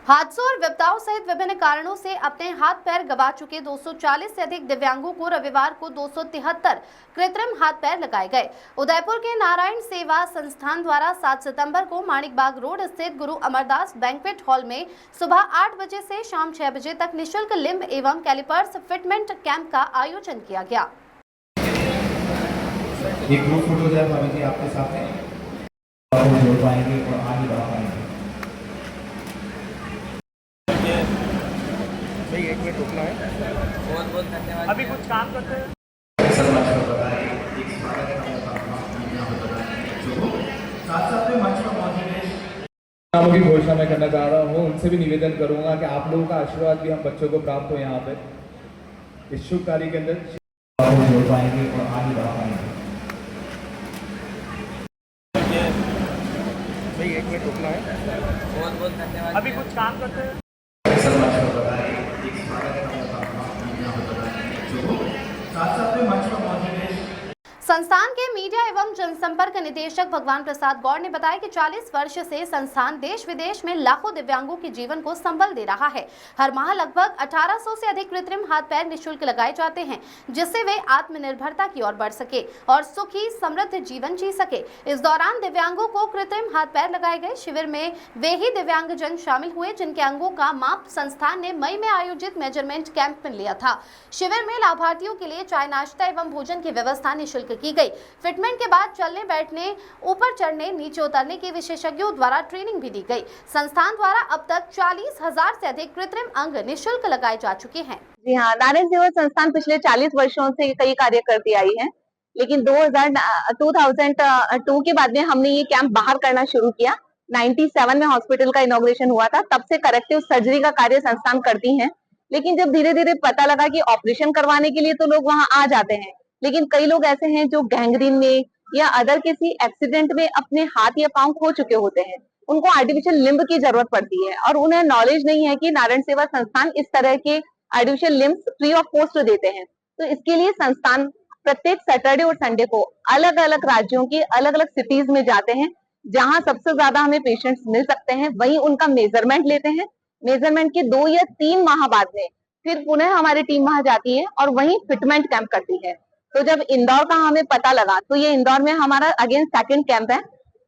हादसों और विपदाओं सहित विभिन्न कारणों से अपने हाथ पैर गंवा चुके 240 से अधिक दिव्यांगों को रविवार को 273 कृत्रिम हाथ पैर लगाए गए। उदयपुर के नारायण सेवा संस्थान द्वारा 7 सितंबर को माणिकबाग रोड स्थित गुरु अमरदास बैंक्वेट हॉल में सुबह 8 बजे से शाम 6 बजे तक निःशुल्क लिम्ब एवं कैलिपर्स फिटमेंट कैंप का आयोजन किया गया। एक ग्रुप फोटो जो है भाभी जी आपके साथ है और जोड़ पाएंगे और आगे बढ़ा पाएंगे। एक मिनट रुकना है। बहुत बहुत धन्यवाद। अभी कुछ काम करते हैं। नामों की घोषणा मैं करना चाह रहा हूँ। उनसे भी निवेदन करूंगा कि आप लोगों का आशीर्वाद भी हम बच्चों को प्राप्त हो यहाँ पे इस शुभ कार्य के अंदर जोड़ पाएंगे और आगे बढ़ा पाएंगे। एक मिनट रुकना है। बहुत बहुत धन्यवाद। अभी कुछ काम करते हैं। संस्थान के मीडिया एवं जनसंपर्क निदेशक भगवान प्रसाद गौड़ ने बताया कि 40 वर्ष से संस्थान देश विदेश में लाखों दिव्यांगों के जीवन को संबल दे रहा है। हर माह लगभग 1800 से अधिक कृत्रिम हाथ पैर निःशुल्क लगाए जाते हैं, जिससे वे आत्मनिर्भरता की ओर बढ़ सके और सुखी समृद्ध जीवन जी सके। इस दौरान दिव्यांगों को कृत्रिम हाथ पैर लगाए गए। शिविर में वे ही दिव्यांगजन शामिल हुए जिनके अंगों का माप संस्थान ने मई में आयोजित मेजरमेंट कैंप में लिया था। शिविर में लाभार्थियों के लिए चाय नाश्ता एवं भोजन की व्यवस्था निःशुल्क की गई। फिटमेंट के बाद चलने बैठने, ऊपर चढ़ने, नीचे उतरने की विशेषज्ञों द्वारा ट्रेनिंग भी दी गई। संस्थान द्वारा अब तक 40,000 से अधिक कृत्रिम अंग निःशुल्क लगाए जा चुके हैं। जी हाँ, नारायण सेवा संस्थान पिछले 40 वर्षों से कई कार्य करती आई है, लेकिन 2002 के बाद में हमने ये कैंप बाहर करना शुरू किया। 97 में हॉस्पिटल का इनॉग्रेशन हुआ था, तब से करेक्टिव सर्जरी का कार्य संस्थान करती हैं। लेकिन जब धीरे धीरे पता लगा कि ऑपरेशन करवाने के लिए तो लोग वहां आ जाते हैं, लेकिन कई लोग ऐसे हैं जो गैंग्रीन में या अदर किसी एक्सीडेंट में अपने हाथ या पांव खो चुके होते हैं। उनको आर्टिफिशियल लिम्ब की जरूरत पड़ती है और उन्हें नॉलेज नहीं है कि नारायण सेवा संस्थान इस तरह के artificial limbs free of cost देते हैं। तो इसके लिए संस्थान प्रत्येक सैटरडे और संडे को अलग अलग राज्यों की अलग अलग सिटीज में जाते हैं, जहां सबसे ज्यादा हमें पेशेंट्स मिल सकते हैं। वहीं उनका मेजरमेंट लेते हैं। मेजरमेंट के 2 या 3 माह बाद में फिर पुनः हमारी टीम वहां जाती है और वहीं फिटमेंट कैंप करती है। तो जब इंदौर का हमें पता लगा तो ये इंदौर में हमारा अगेन सेकंड कैंप है।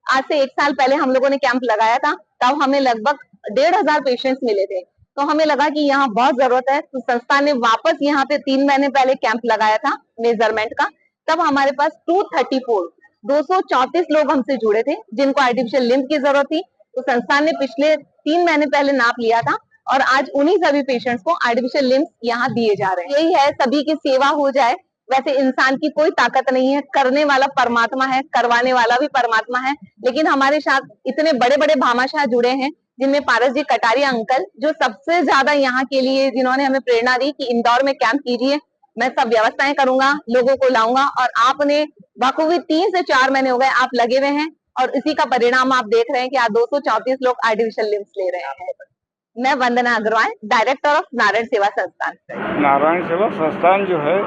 आज से 1 साल पहले हम लोगों ने कैंप लगाया था, तब हमें लगभग 1,500 पेशेंट्स मिले थे। तो हमें लगा कि यहाँ बहुत जरूरत है, तो संस्था ने वापस यहाँ पे 3 महीने पहले कैंप लगाया था मेजरमेंट का। तब हमारे पास 234 लोग हमसे जुड़े थे जिनको आर्टिफिशियल लिम्ब की जरूरत थी। तो संस्थान ने पिछले 3 महीने पहले नाप लिया था और आज उन्हीं सभी पेशेंट्स को आर्टिफिशियल लिम्ब यहाँ दिए जा रहे हैं। यही है, सभी की सेवा हो जाए। वैसे इंसान की कोई ताकत नहीं है, करने वाला परमात्मा है, करवाने वाला भी परमात्मा है। लेकिन हमारे साथ इतने बड़े बड़े भामाशाह जुड़े हैं, जिनमें पारस जी कटारिया अंकल, जो सबसे ज्यादा यहाँ के लिए जिन्होंने हमें प्रेरणा दी कि इंदौर में कैंप कीजिए, मैं सब व्यवस्थाएं करूंगा, लोगों को लाऊंगा। और आपने बखूबी 3 से 4 महीने हो गए आप लगे हुए हैं और इसी का परिणाम आप देख रहे हैं कि आज 234 लोग आर्टिफिशियल लिम्स ले रहे हैं। मैं वंदना अग्रवाल, डायरेक्टर ऑफ नारायण सेवा संस्थान। नारायण सेवा संस्थान जो है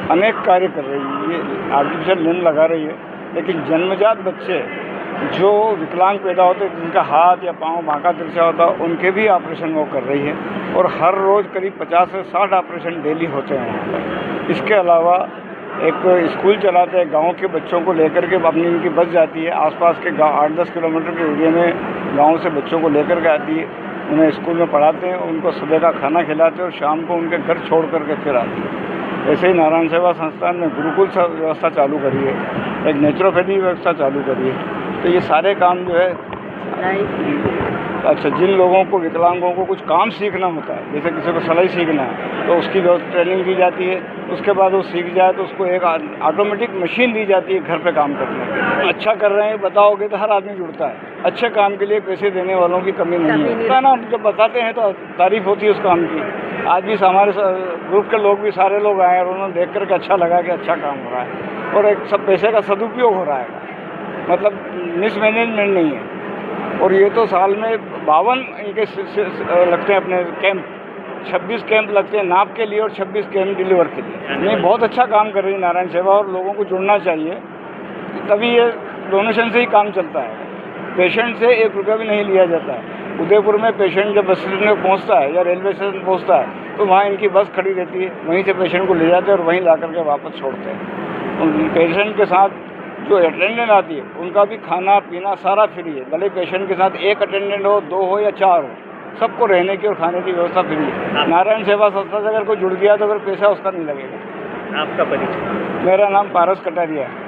अनेक कार्य कर रही है। ये आर्टिफिशियल लिम्ब लगा रही है, लेकिन जन्मजात बच्चे जो विकलांग पैदा होते हैं, जिनका हाथ या पांव बांका तिरछा होता है, उनके भी ऑपरेशन वो कर रही है। और हर रोज़ करीब 50 से 60 ऑपरेशन डेली होते हैं वहाँ पर। इसके अलावा एक स्कूल चलाते हैं, गांव के बच्चों को लेकर के अपनी उनकी बस जाती है। आसपास के गाँव 8-10 किलोमीटर के एरिया में गाँव से बच्चों को लेकर के आती है, उन्हें स्कूल में पढ़ाते हैं, उनको सुबह का खाना खिलाते हैं और शाम को उनके घर छोड़ करके फिर आते हैं। ऐसे ही नारायण सेवा संस्थान ने गुरुकुल व्यवस्था चालू करी है, एक नेचुरोपैथी व्यवस्था चालू करी है। तो ये सारे काम जो है अच्छा, जिन लोगों को विकलांगों को कुछ काम सीखना होता है, जैसे किसी को सिलाई सीखना है, तो उसकी ट्रेनिंग दी जाती है। उसके बाद वो सीख जाए तो उसको एक ऑटोमेटिक मशीन दी जाती है घर पे काम करने के। अच्छा कर रहे हैं बताओगे तो हर आदमी जुड़ता है। अच्छे काम के लिए पैसे देने वालों की कमी नहीं है ना। जब बताते हैं तो तारीफ होती है उस काम की। आज भी हमारे ग्रुप के लोग भी सारे लोग आए और उन्होंने देख करके अच्छा लगा कि अच्छा काम हो रहा है और एक सब पैसे का सदुपयोग हो रहा है, मतलब मिसमैनेजमेंट नहीं है। और ये तो साल में 52 इनके लगते हैं अपने कैंप, 26 कैंप लगते हैं नाप के लिए और 26 कैंप डिलीवर के लिए। नहीं, बहुत अच्छा काम कर रही है नारायण सेवा और लोगों को जुड़ना चाहिए, तभी ये डोनेशन से ही काम चलता है। पेशेंट से 1 रुपया भी नहीं लिया जाता है। उदयपुर में पेशेंट जब बस स्टेशन में पहुँचता है या रेलवे स्टेशन पहुँचता है तो वहाँ इनकी बस खड़ी रहती है, वहीं से पेशेंट को ले जाते हैं और वहीं ला करके वापस छोड़ते हैं। उन पेशेंट के साथ जो अटेंडेंट आती है उनका भी खाना पीना सारा फ्री है, भले पेशेंट के साथ एक अटेंडेंट हो, 2 हो या 4 हो, सबको रहने की और खाने की व्यवस्था फ्री है। नारायण सेवा संस्था से अगर कोई जुड़ गया तो फिर पैसा उसका नहीं लगेगा। आपका परिचय? मेरा नाम पारस कटारिया है।